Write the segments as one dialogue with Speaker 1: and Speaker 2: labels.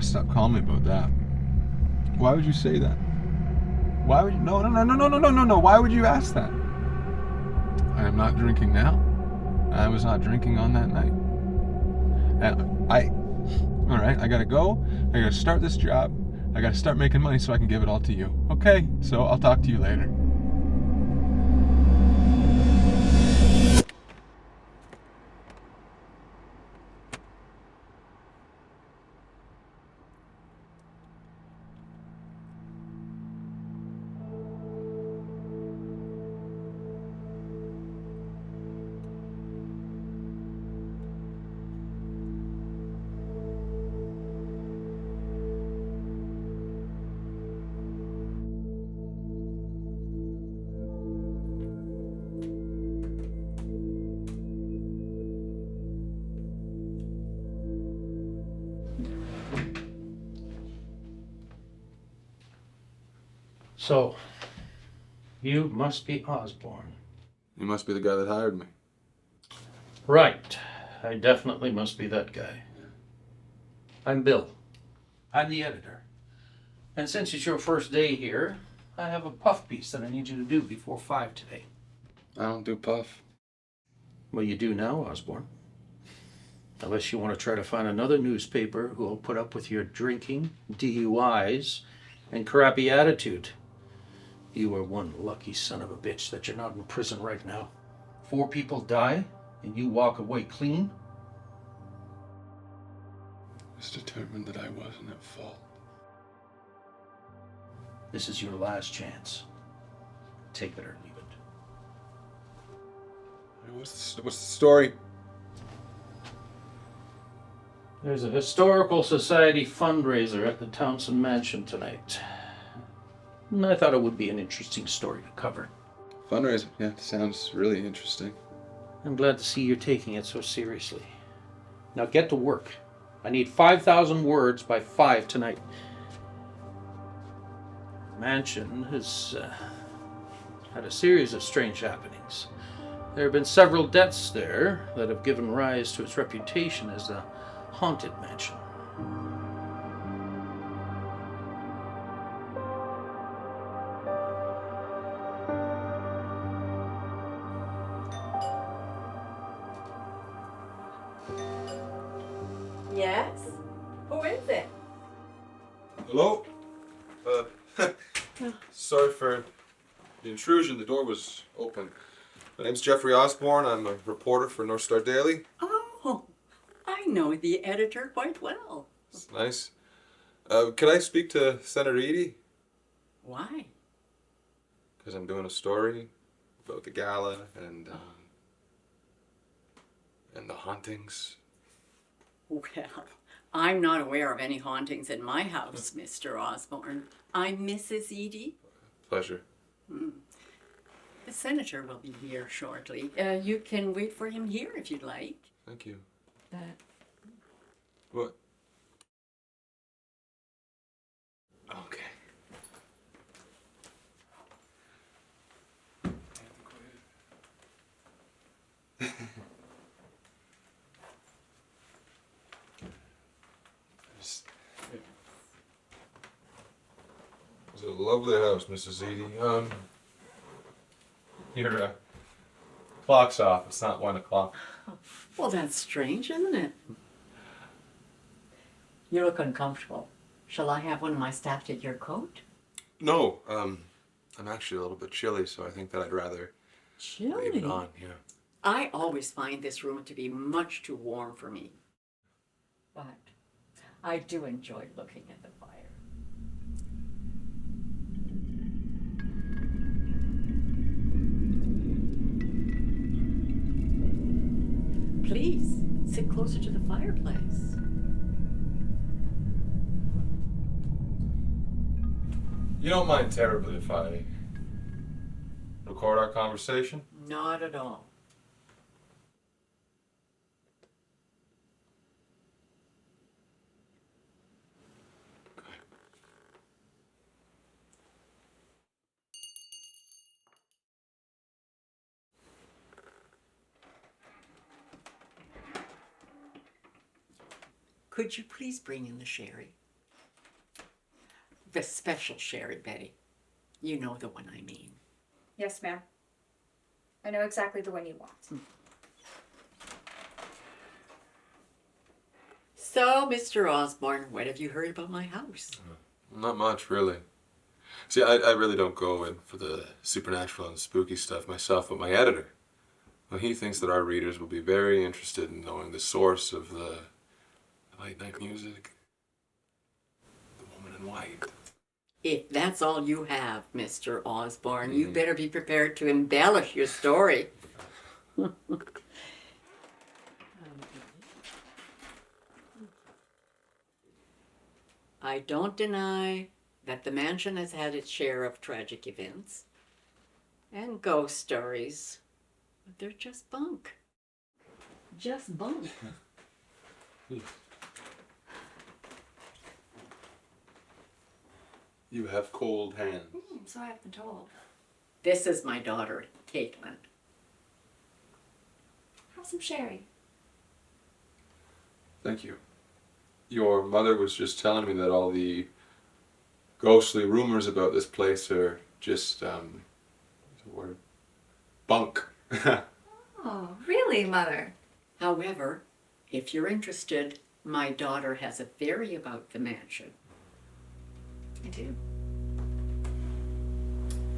Speaker 1: gotta stop calling me about that. Why would you say that? Why would you? No. Why would you ask that? I am not drinking now. I was not drinking on that night. And all right, I gotta go. I gotta start this job. I gotta start making money so I can give it all to you. Okay, so I'll talk to you later.
Speaker 2: So, you must be Osborne.
Speaker 1: You must be the guy that hired me.
Speaker 2: Right. I definitely must be that guy. I'm Bill. I'm the editor. And since it's your first day here, I have a puff piece that I need you to do before 5 today.
Speaker 1: I don't do puff.
Speaker 2: Well, you do now, Osborne. Unless you want to try to find another newspaper who will put up with your drinking, DUIs, and crappy attitude. You are one lucky son of a bitch that you're not in prison right now. 4 people die, and you walk away clean?
Speaker 1: I was determined that I wasn't at fault.
Speaker 2: This is your last chance. Take it or leave it.
Speaker 1: What's the story?
Speaker 2: There's a historical society fundraiser at the Thetownsendmansion tonight. And I thought it would be an interesting story to cover.
Speaker 1: Fundraiser? Yeah, sounds really interesting.
Speaker 2: I'm glad to see you're taking it so seriously. Now get to work. I need 5,000 words by 5 tonight. The mansion has had a series of strange happenings. There have been several deaths there that have given rise to its reputation as a haunted mansion.
Speaker 3: Yes? Who is it?
Speaker 1: Hello? Sorry for the intrusion. The door was open. My name's Jeffrey Osborne. I'm a reporter for North Star Daily.
Speaker 3: Oh, I know the editor quite well.
Speaker 1: It's nice. Could I speak to Senator Edie?
Speaker 3: Why?
Speaker 1: Because I'm doing a story about the gala and the hauntings.
Speaker 3: Well, I'm not aware of any hauntings in my house, Mr. Osborne. I'm Mrs. Edie.
Speaker 1: Pleasure.
Speaker 3: The senator will be here shortly. You can wait for him here if you'd like.
Speaker 1: Thank you.
Speaker 3: Uh,
Speaker 1: What? Okay. It's a lovely house, Mrs. Edie. Your clock's off. It's not 1 o'clock.
Speaker 3: well, that's strange, isn't it? You look uncomfortable. Shall I have one of my staff take your coat?
Speaker 1: No, I'm actually a little bit chilly, so I think that I'd rather leave it on. Yeah.
Speaker 3: I always find this room to be much too warm for me. But I do enjoy looking at the fire. Please, sit closer to the fireplace.
Speaker 1: You don't mind terribly if I record our conversation?
Speaker 3: Not at all. Could you please bring in the sherry? The special sherry, Betty. You know the one I mean.
Speaker 4: Yes, ma'am. I know exactly the one you want.
Speaker 3: So, Mr. Osborne, what have you heard about my house?
Speaker 1: Not much, really. See, I really don't go in for the supernatural and spooky stuff myself, but my editor, well, he thinks that our readers will be very interested in knowing the source of the late night music. The woman in white.
Speaker 3: If that's all you have, Mr. Osborne, you better be prepared to embellish your story. I don't deny that the mansion has had its share of tragic events and ghost stories, but they're just bunk. Just bunk.
Speaker 1: You have cold hands.
Speaker 4: So I've been told.
Speaker 3: This is my daughter, Caitlin.
Speaker 4: Have some sherry.
Speaker 1: Thank you. Your mother was just telling me that all the ghostly rumors about this place are just, what's the word? Bunk.
Speaker 4: Oh, really, Mother?
Speaker 3: However, if you're interested, my daughter has a theory about the mansion.
Speaker 4: I do.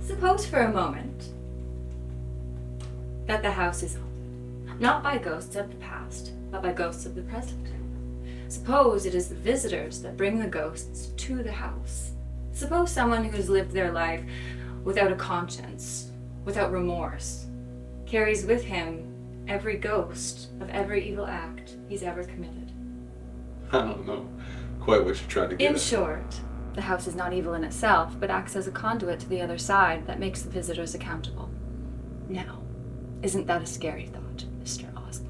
Speaker 4: Suppose for a moment that the house is haunted, not by ghosts of the past, but by ghosts of the present. Suppose it is the visitors that bring the ghosts to the house. Suppose someone who has lived their life without a conscience, without remorse, carries with him every ghost of every evil act he's ever committed.
Speaker 1: I don't know quite what you're trying to get
Speaker 4: In
Speaker 1: at.
Speaker 4: short, the house is not evil in itself, but acts as a conduit to the other side that makes the visitors accountable. Now, isn't that a scary thought, Mr. Osborne?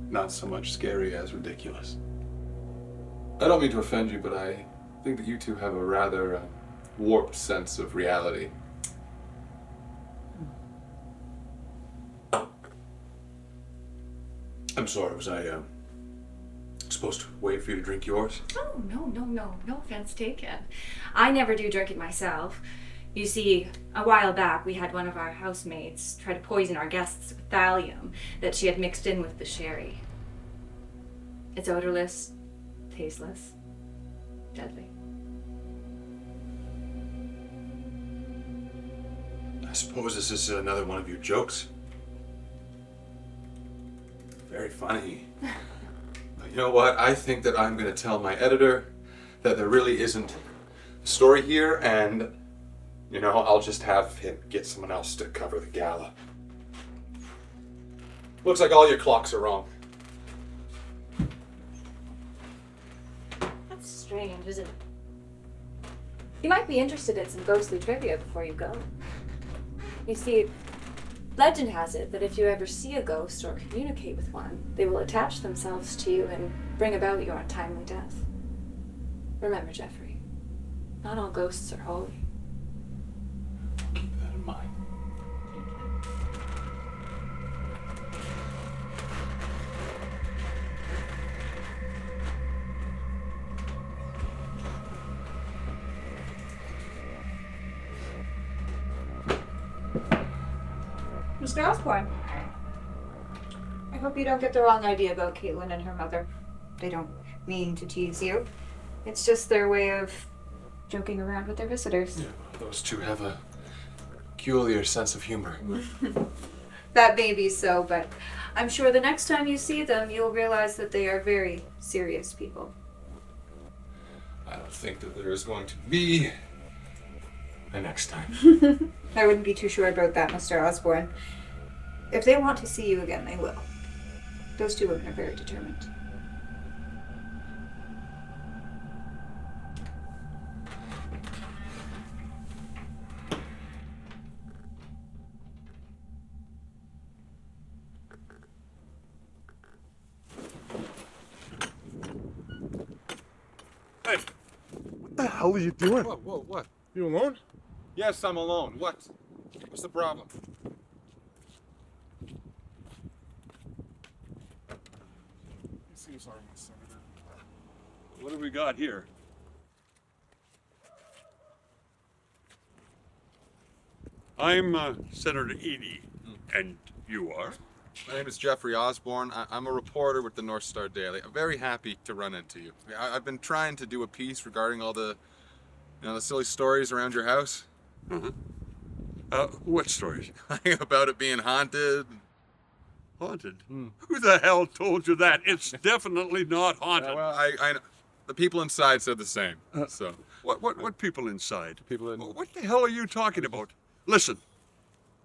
Speaker 1: Not so much scary as ridiculous. I don't mean to offend you, but I think that you two have a rather warped sense of reality. I'm sorry, was I supposed to wait for you to drink yours?
Speaker 4: Oh, no offense taken. I never do drink it myself. You see, a while back we had one of our housemates try to poison our guests with thallium that she had mixed in with the sherry. It's odorless, tasteless, deadly.
Speaker 1: I suppose this is another one of your jokes. Very funny. But you know what? I think that I'm going to tell my editor that there really isn't a story here, and, you know, I'll just have him get someone else to cover the gala. Looks like all your clocks are wrong.
Speaker 4: That's strange, isn't it? You might be interested in some ghostly trivia before you go. You see, legend has it that if you ever see a ghost or communicate with one, they will attach themselves to you and bring about your untimely death. Remember, Jeffrey, not all ghosts are holy.
Speaker 1: Keep that in mind.
Speaker 4: Mr. Osborne, I hope you don't get the wrong idea about Caitlin and her mother. They don't mean to tease you. It's just their way of joking around with their visitors.
Speaker 1: Yeah, those two have a peculiar sense of humor.
Speaker 4: That may be so, but I'm sure the next time you see them, you'll realize that they are very serious people.
Speaker 1: I don't think that there is going to be a next time.
Speaker 4: I wouldn't be too sure about that, Mr. Osborne. If they want to see you again, they will. Those two women are very determined.
Speaker 5: Hey, what the hell are you doing?
Speaker 1: Whoa, what?
Speaker 5: You alone?
Speaker 1: Yes, I'm alone. What? What's the problem?
Speaker 5: Sorry, Senator.
Speaker 6: What have we got here? I'm Senator Edie, and you are?
Speaker 1: My name is Jeffrey Osborne. I'm a reporter with the North Star Daily. I'm very happy to run into you. I've been trying to do a piece regarding all the, the silly stories around your house.
Speaker 6: What stories?
Speaker 1: About it being haunted.
Speaker 6: Haunted? Who the hell told you that? It's definitely not haunted.
Speaker 1: Well, I know. The people inside said the same. So.
Speaker 6: What people inside?
Speaker 1: People in.
Speaker 6: What the hell are you talking about? Listen,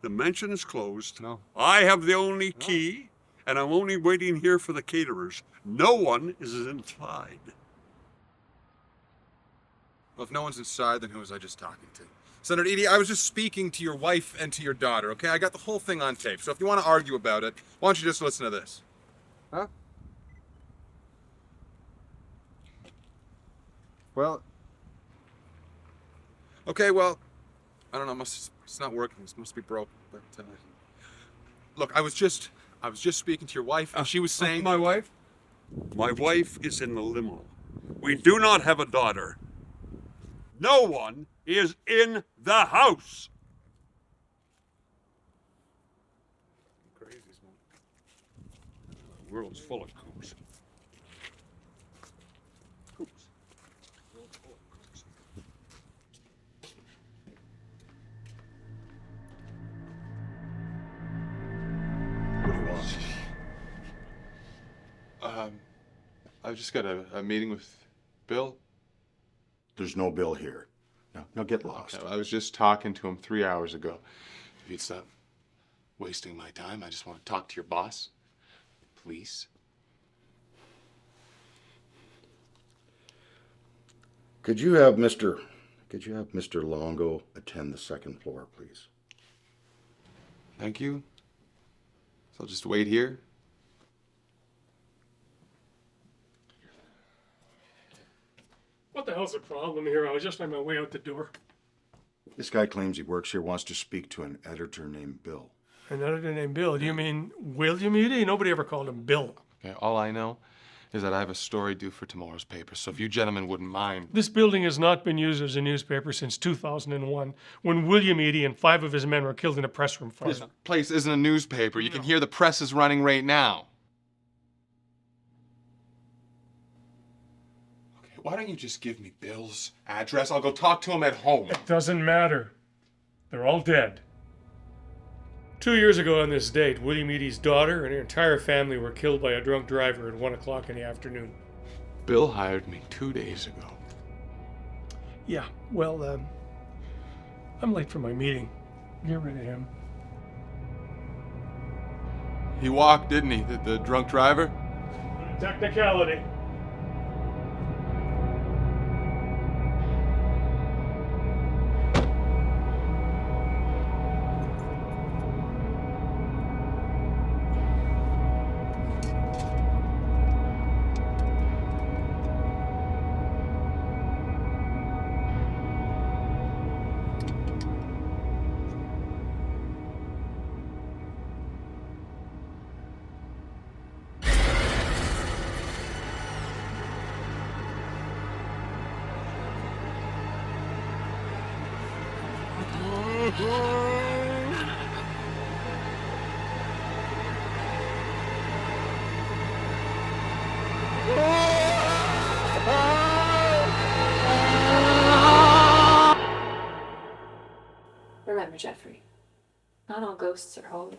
Speaker 6: the mansion is closed.
Speaker 1: No.
Speaker 6: I have the only key, and I'm only waiting here for the caterers. No one is inside.
Speaker 1: Well, if no one's inside, then who was I just talking to? Senator Edie, I was just speaking to your wife and to your daughter, okay? I got the whole thing on tape, so if you want to argue about it, why don't you just listen to this? Huh? Well... Okay, well, I don't know, it's not working. This must be broken, but... Look, I was just speaking to your wife, and she was saying...
Speaker 6: My wife? My wife is in the limo. We do not have a daughter. No one is in the house.
Speaker 1: Crazy, man.
Speaker 6: The world's full of kooks. Kooks. The world's full of kooks.
Speaker 5: What do you want?
Speaker 1: I've just got a meeting with Bill.
Speaker 5: There's no bill here. Now get lost.
Speaker 1: I was just talking to him 3 hours ago. If you'd stop wasting my time, I just want to talk to your boss. Please.
Speaker 5: Could you have Mr. Longo attend the second floor, please?
Speaker 1: Thank you. So I'll just wait here.
Speaker 7: What the hell's the problem here? I was just on my way out the door.
Speaker 5: This guy claims he works here, wants to speak to an editor named Bill.
Speaker 7: An editor named Bill. Do you mean William Edie? Nobody ever called him Bill.
Speaker 1: Okay, all I know is that I have a story due for tomorrow's paper, so if you gentlemen wouldn't mind.
Speaker 7: This building has not been used as a newspaper since 2001, when William Edie and 5 of his men were killed in a press room fire.
Speaker 1: This place isn't a newspaper. You can hear the press is running right now. Okay, why don't you just give me Bill's address? I'll go talk to him at home.
Speaker 7: It doesn't matter. They're all dead. 2 years ago on this date, William Edie's daughter and her entire family were killed by a drunk driver at 1 o'clock in the afternoon.
Speaker 1: Bill hired me 2 days ago.
Speaker 7: Yeah, well, I'm late for my meeting. Get rid of him.
Speaker 1: He walked, didn't he, the drunk driver?
Speaker 7: Technicality.
Speaker 4: Remember, Jeffrey, not all ghosts are holy.